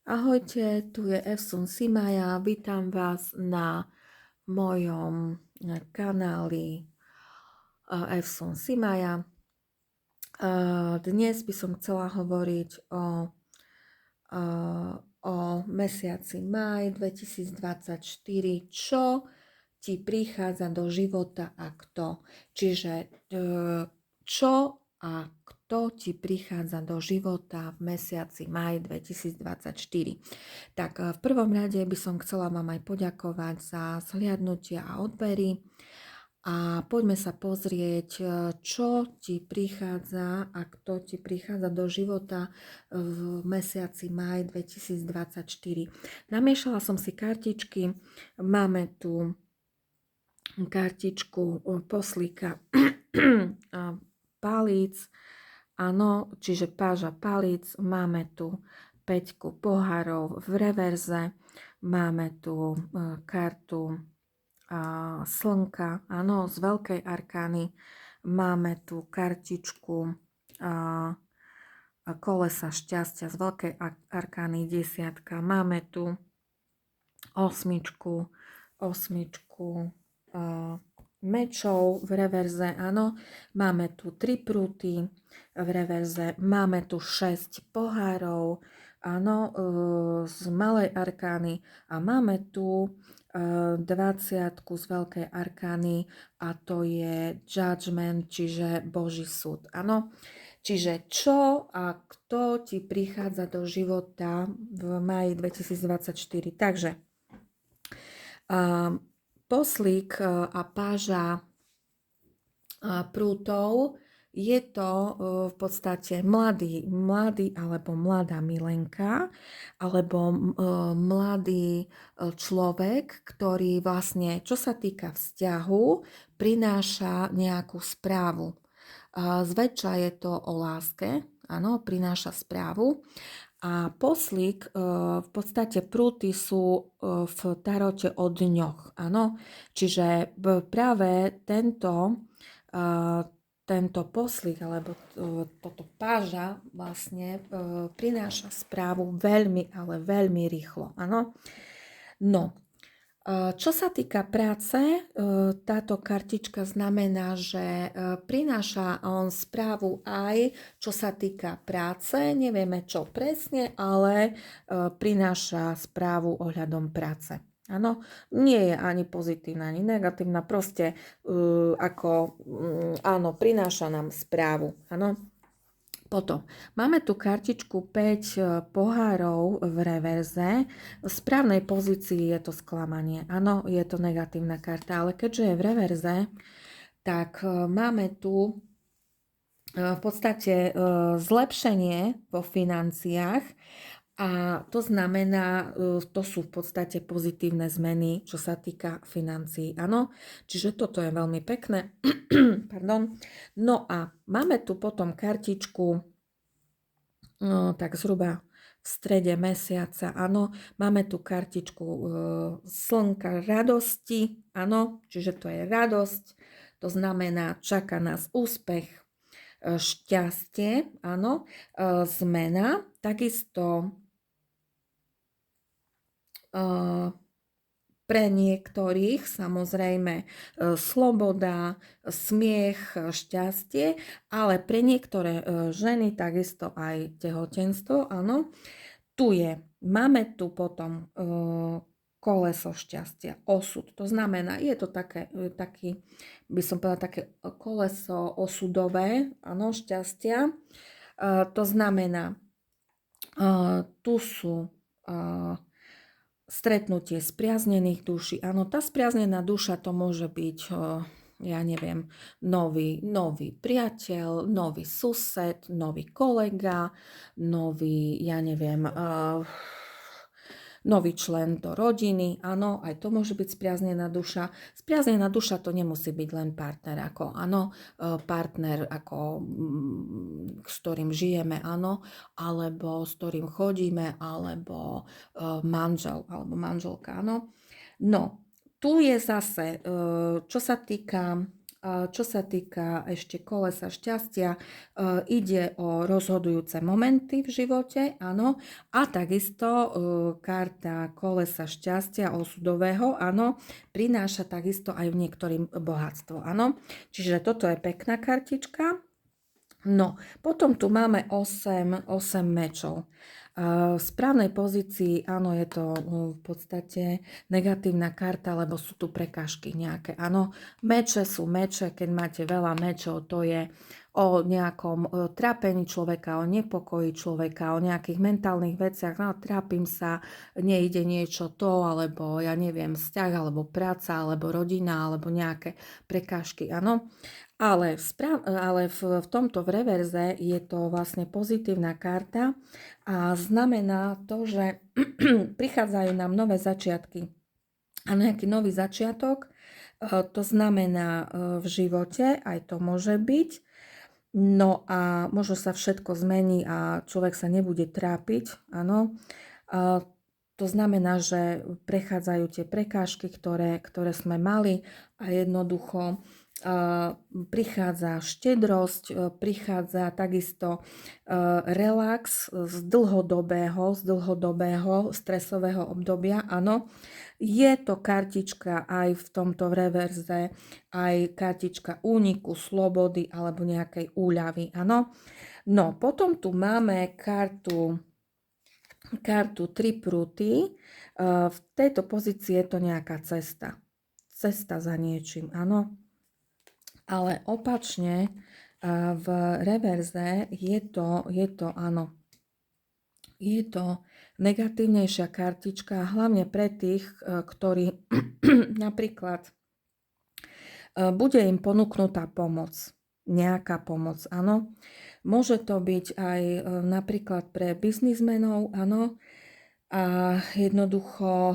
Ahojte, tu je Efsun Simaja, vítam vás na mojom kanáli Efsun Simaja. Dnes by som chcela hovoriť o mesiaci máj 2024, čo ti prichádza do života a kto. Čiže čo a kto ti prichádza do života v mesiaci máj 2024. Tak v prvom rade by som chcela vám aj poďakovať za zhliadnutia a odbery. A poďme sa pozrieť, čo ti prichádza a kto ti prichádza do života v mesiaci máj 2024. Namiešala som si kartičky. Máme tu kartičku poslíka palíc, áno, čiže páža palíc. Máme tu päťku pohárov v reverze. Máme tu kartu slnka, áno, z veľkej arkány. Máme tu kartičku kolesa šťastia z veľkej arkány, desiatka. Máme tu osmičku mečov v reverze, áno. Máme tu 3 prúty v reverze. Máme tu 6 pohárov, áno, z malej arkány. A máme tu 20 z veľkej arkány a to je judgment, čiže Boží súd. Áno? Čiže čo a kto ti prichádza do života v máji 2024. Takže poslík a páža prútov je to v podstate mladý alebo mladá milenka, alebo mladý človek, ktorý vlastne, čo sa týka vzťahu, prináša nejakú správu. Zväčša je to o láske, áno, prináša správu. A poslík, v podstate prúty sú v tarote o dňoch, áno. Čiže práve tento poslík, alebo toto páža vlastne prináša správu veľmi, ale veľmi rýchlo, áno. No, čo sa týka práce, táto kartička znamená, že prináša on správu aj čo sa týka práce, nevieme čo presne, ale prináša správu ohľadom práce. Áno, nie je ani pozitívna, ani negatívna, proste áno, prináša nám správu, áno. Potom máme tu kartičku 5 pohárov v reverze. V správnej pozícii je to sklamanie. Áno, je to negatívna karta, ale keďže je v reverze, tak máme tu v podstate zlepšenie vo financiách. A to znamená, to sú v podstate pozitívne zmeny, čo sa týka financií. Áno, čiže toto je veľmi pekné. Pardon. No a máme tu potom kartičku, tak zhruba v strede mesiaca, áno. Máme tu kartičku slnka radosti, áno, čiže to je radosť. To znamená, čaká nás úspech, šťastie, áno, zmena, takisto pre niektorých samozrejme sloboda, smiech, šťastie, ale pre niektoré ženy takisto aj tehotenstvo, áno. Máme tu potom koleso šťastia, osud. To znamená, je to taký, by som povedala, také koleso osudové, áno, šťastia. To znamená, tu sú stretnutie spriaznených duší. Áno, tá spriaznená duša to môže byť, ja neviem, nový priateľ, nový sused, nový kolega, nový, ja neviem, nový člen do rodiny, áno, aj to môže byť spriaznená duša. Spriaznená duša to nemusí byť len partner, ako áno, partner, ako s ktorým žijeme, áno, alebo s ktorým chodíme, alebo manžel, alebo manželka, áno. No, tu je zase, čo sa týka Čo sa týka ešte kolesa šťastia, ide o rozhodujúce momenty v živote, áno, a takisto karta kolesa šťastia osudového, áno, prináša takisto aj v niektorým bohatstvo, áno. Čiže toto je pekná kartička. No, potom tu máme 8 mečov. V správnej pozícii, áno, je to v podstate negatívna karta, lebo sú tu prekážky nejaké. Áno, meče sú meče, keď máte veľa mečov, to je o nejakom trápení človeka, o nepokoji človeka, o nejakých mentálnych veciach, no trápim sa, nejde niečo to, alebo ja neviem, vzťah, alebo práca, alebo rodina, alebo nejaké prekážky, áno. Ale v tomto v reverze je to vlastne pozitívna karta a znamená to, že prichádzajú nám nové začiatky. A nejaký nový začiatok, to znamená v živote, aj to môže byť. No a možno sa všetko zmení a človek sa nebude trápiť, áno. To znamená, že prechádzajú tie prekážky, ktoré sme mali a jednoducho prichádza štedrosť, prichádza takisto relax z dlhodobého stresového obdobia, áno. Je to kartička aj v tomto reverze, aj kartička úniku, slobody alebo nejakej úľavy, áno. No, potom tu máme kartu 3 prúty. V tejto pozícii je to nejaká cesta. Cesta za niečím, áno. Ale opačne v reverze je to áno. Je to negatívnejšia kartička, hlavne pre tých, ktorí napríklad bude im ponúknutá pomoc. Nejaká pomoc, áno. Môže to byť aj napríklad pre biznismenov, áno. A jednoducho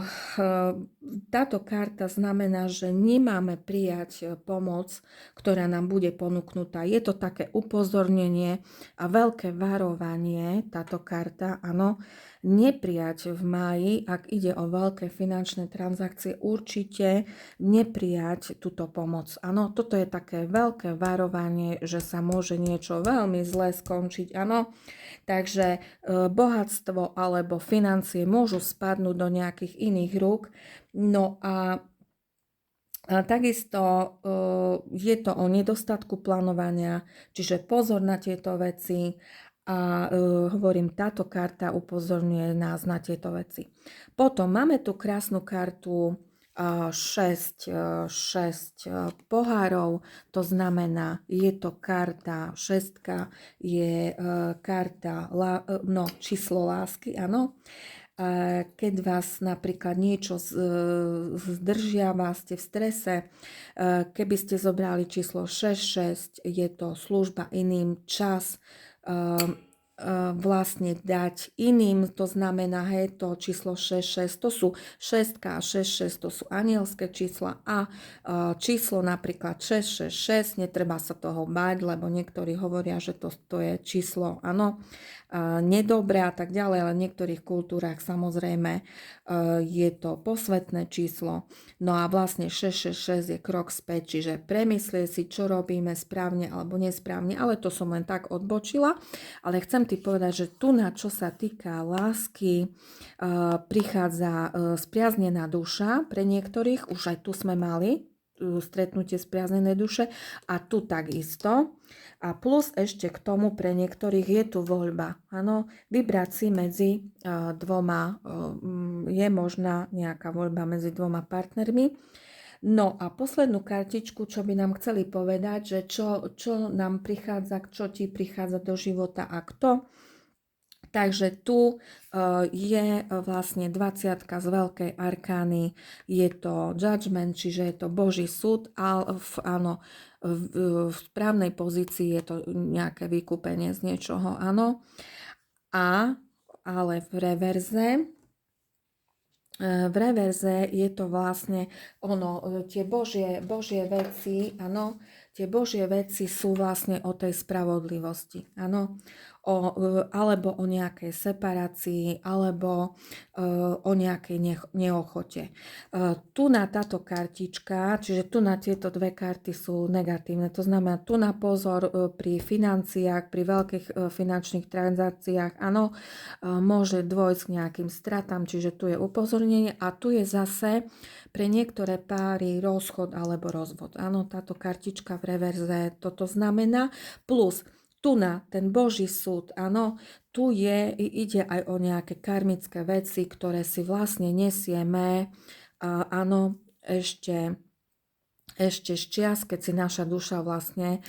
táto karta znamená, že nemáme prijať pomoc, ktorá nám bude ponúknutá. Je to také upozornenie a veľké varovanie, táto karta, áno, neprijať v máji, ak ide o veľké finančné transakcie, určite neprijať túto pomoc. Áno, toto je také veľké varovanie, že sa môže niečo veľmi zlé skončiť, áno. Takže bohatstvo alebo financie môžu spadnúť do nejakých iných rúk. No a takisto je to o nedostatku plánovania, čiže pozor na tieto veci a hovorím, táto karta upozorňuje nás na tieto veci. Potom máme tu krásnu kartu 6 pohárov, to znamená, je to karta 6, je karta, číslo lásky, áno. Keď vás napríklad niečo zdržiava, ste v strese, keby ste zobrali číslo 6, je to služba iným, čas, vlastne dať iným, to znamená, hej, to číslo 6, to sú 6 a 6, to sú anielské čísla a číslo napríklad 6, netreba sa toho báť, lebo niektorí hovoria, že to je číslo, áno, nedobré a tak ďalej, ale v niektorých kultúrach samozrejme je to posvetné číslo. No a vlastne 666 je krok späť, čiže premyslie si, čo robíme správne alebo nesprávne, ale to som len tak odbočila. Ale chcem ti povedať, že tu na čo sa týka lásky, prichádza spriaznená duša pre niektorých, už aj tu sme mali stretnutie spriaznenej duše a tu takisto. A plus ešte k tomu pre niektorých je tu voľba. Áno, vybrať si medzi dvoma, je možná nejaká voľba medzi dvoma partnermi. No a poslednú kartičku, čo by nám chceli povedať, že čo nám prichádza, čo ti prichádza do života a kto. Takže tu je vlastne 20 z veľkej arkány, je to judgment, čiže je to Boží súd, áno, v správnej pozícii je to nejaké vykúpenie z niečoho, áno. Ale v reverze je to vlastne tie Božie veci, áno, tie Božie veci sú vlastne o tej spravodlivosti, áno, alebo o nejakej separácii, alebo o nejakej neochote. Tu na táto kartička, čiže tu na tieto dve karty sú negatívne. To znamená, tu na pozor pri financiách, pri veľkých finančných transakciách, áno, môže dôjsť k nejakým stratám, čiže tu je upozornenie a tu je zase pre niektoré páry rozchod alebo rozvod. Áno, táto kartička v reverze toto znamená. Plus tu na ten Boží súd, áno, tu ide aj o nejaké karmické veci, ktoré si vlastne nesieme, áno, ešte z čias, keď si naša duša vlastne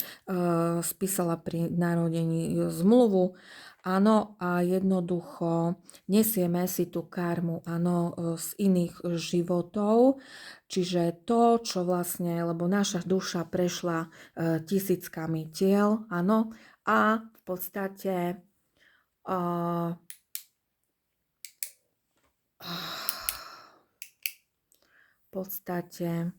spísala pri narodení zmluvu. Áno, a jednoducho nesieme si tú karmu, áno, z iných životov, čiže to, čo vlastne, lebo naša duša prešla tisíckami tiel, áno, a v podstate v podstate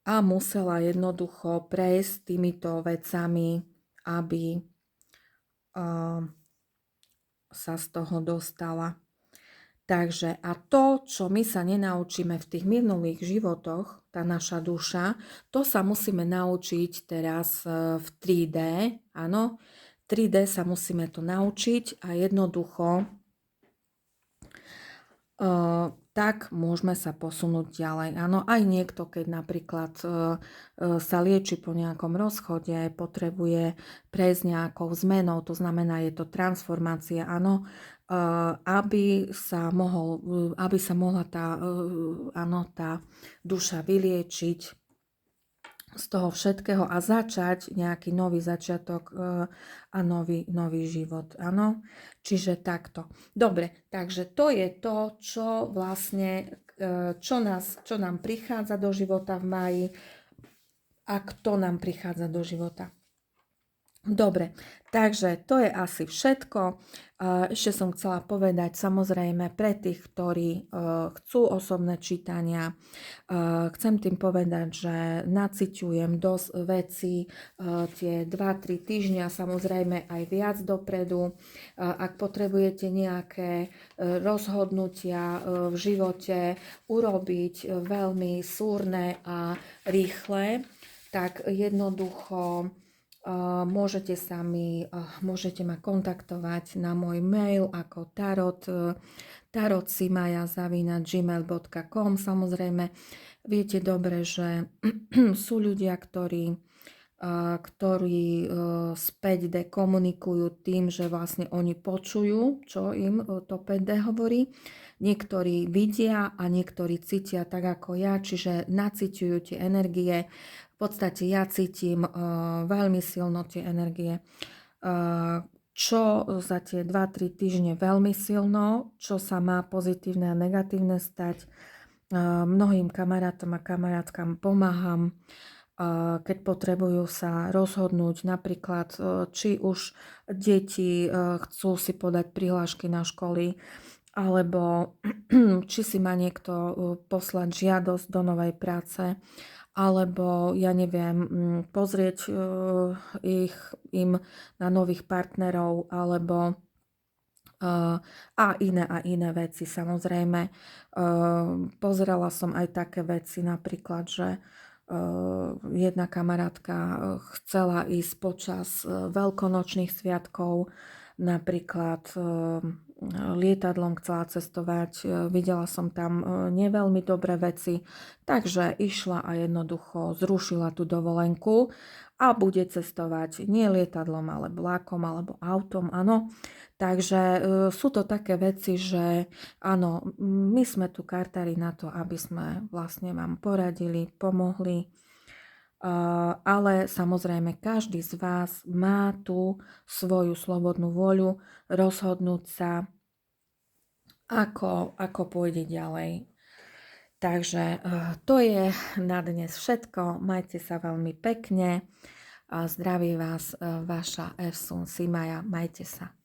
a musela jednoducho prejsť týmito vecami, aby sa z toho dostala. Takže a to, čo my sa nenaučíme v tých minulých životoch, tá naša duša, to sa musíme naučiť teraz v 3D, áno, 3D sa musíme to naučiť a jednoducho tak môžeme sa posunúť ďalej. Áno, aj niekto, keď napríklad sa lieči po nejakom rozchode, potrebuje prejsť nejakou zmenou, to znamená, je to transformácia, áno, aby sa mohla tá duša vyliečiť z toho všetkého a začať nejaký nový začiatok a nový život. Áno, čiže takto. Dobre, takže to je to, čo vlastne, čo nám prichádza do života v máji a kto nám prichádza do života. Dobre, takže to je asi všetko. Ešte som chcela povedať, samozrejme, pre tých, ktorí chcú osobné čítania, chcem tým povedať, že naciťujem dosť vecí tie 2-3 týždňa, samozrejme aj viac dopredu. Ak potrebujete nejaké rozhodnutia v živote urobiť veľmi súrne a rýchle, tak jednoducho môžete ma kontaktovať na môj mail ako tarot@gmail.com. Samozrejme, viete dobre, že sú ľudia, ktorí späť komunikujú tým, že vlastne oni počujú, čo im to 5D hovorí. Niektorí vidia a niektorí cítia tak ako ja, čiže naciťujú tie energie. V podstate ja cítim veľmi silno tie energie. Čo za tie 2-3 týždne veľmi silno, čo sa má pozitívne a negatívne stať. Mnohým kamarátom a kamarátkam pomáham, keď potrebujú sa rozhodnúť, napríklad či už deti chcú si podať prihlášky na školy, alebo či si má niekto poslať žiadosť do novej práce, alebo ja neviem, pozrieť im na nových partnerov, alebo a iné veci. Samozrejme, pozerala som aj také veci, napríklad, že jedna kamarátka chcela ísť počas veľkonočných sviatkov, napríklad lietadlom chcela cestovať, videla som tam neveľmi dobré veci, takže išla a jednoducho zrušila tú dovolenku a bude cestovať nie lietadlom, ale vlákom alebo autom, áno. Takže sú to také veci, že áno, my sme tu kartári na to, aby sme vlastne vám poradili, pomohli, ale samozrejme každý z vás má tú svoju slobodnú voľu rozhodnúť sa, ako pôjde ďalej. Takže to je na dnes všetko. Majte sa veľmi pekne. Zdraví vás vaša Efsun Simaja. Majte sa.